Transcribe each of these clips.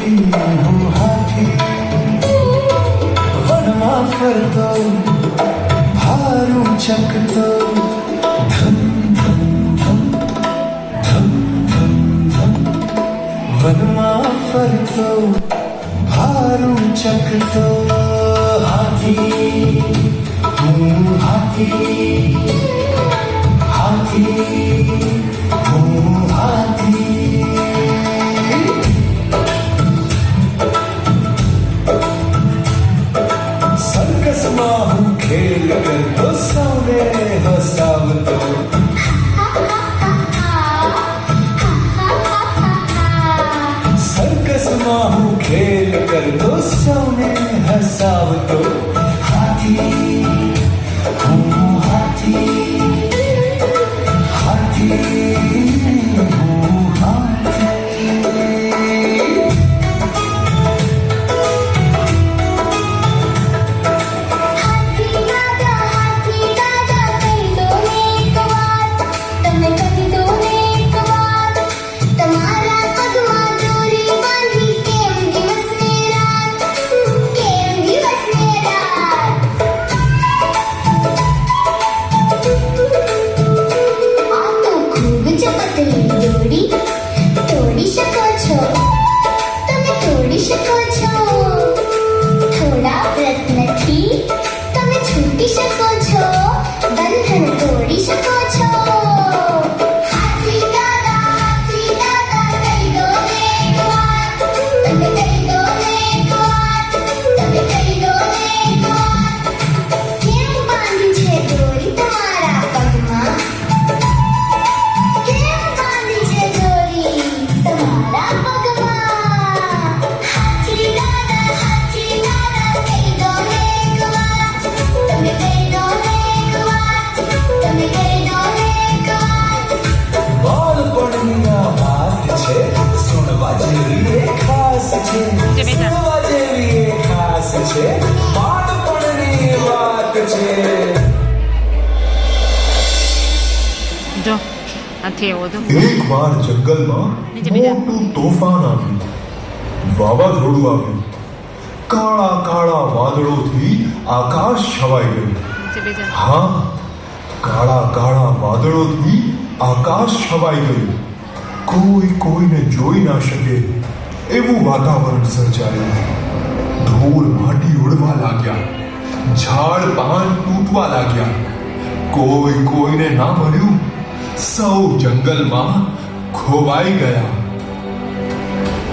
હું હાથી વનમાં ફરતો ભારું ચકતો ધમ ધમ ધમ ધમ ધમ ધમ વનમાં ફરતો ભારું ચકતો હાથી હું હાથી હાથી હું હાથી સર્કસમાં હું ખેલ કરતો સૌને હસાવતો સર્કસમાં હું ખેલ કરતો સૌને હસાવતો હાથી હું હાથી હાથી હું હાથી તોડી શકો છો તમે તોડી શકો છો થોડા પ્રયત્નથી તમે છૂટી શકો છો બંધન તોડી શકો છો હાથી દાદા કહી દો ને એક વાત તમે કહી દો ને એક વાત તમે કહી દો ને એક વાત કેમ બાંધી છે દોરી તમારા પગમાં સુણવા જેવી ખાસ છે સુણવા જેવી ખાસ છે બાળપણની વાત છે જો નથી એવો તો એકવાર જંગલમાં મોટું તોફાન આવ્યું વાવાઝોડું આવ્યું કાળા કાળા વાદળોથી આકાશ છવાઈ ગયું હા કાળા કાળા વાદળોથી આકાશ છવાઈ ગયું કોઈ કોઈને જોઈ ના શકે એવું વાતાવરણ સર્જાયું ધૂળ માટી ઉડવા લાગ્યા ઝાડ પાન તૂટવા લાગ્યા કોઈ કોઈને ના મળ્યું સૌ જંગલમાં ખોવાઈ ગયા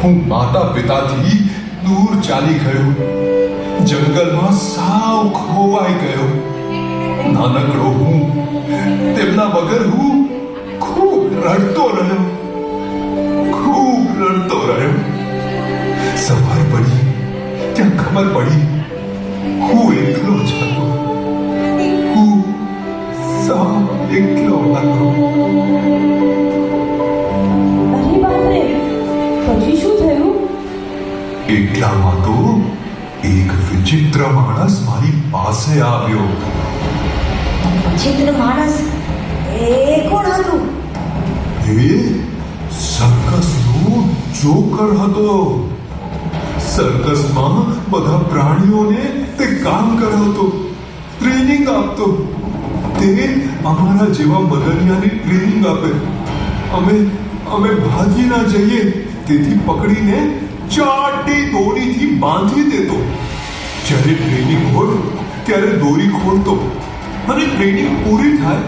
હું માતા પિતાથી દૂર ચાલી ગયો જંગલમાં સાવ ખોવાઈ ગયો નાનકડો હું તેમના વગર હું ખૂબ રડતો રહ્યો સવાર પડી ત્યાં ખબર પડી હું એકલો જ હતો હું સાવ એકલો હતો અરે બાપરે પછી શું થયું એટલામાં તો એક વિચિત્ર માણસ મારી પાસે આવ્યો વિચિત્ર માણસ એ કોણ હતું એ સર્કસનો જોકર હતો સર્કસમાં બધા પ્રાણીઓને તે કામ કરાવતો ટ્રેનિંગ આપતો તે અમારા જેવા બદનિયાને ટ્રેનિંગ આપે અમે ભાગી ના જઈએ તેથી પકડીને ચાટી દોરીથી બાંધી દેતો જ્યારે ટ્રેનિંગ હોય ત્યારે દોરી ખોલતો અને ટ્રેનિંગ પૂરી થાય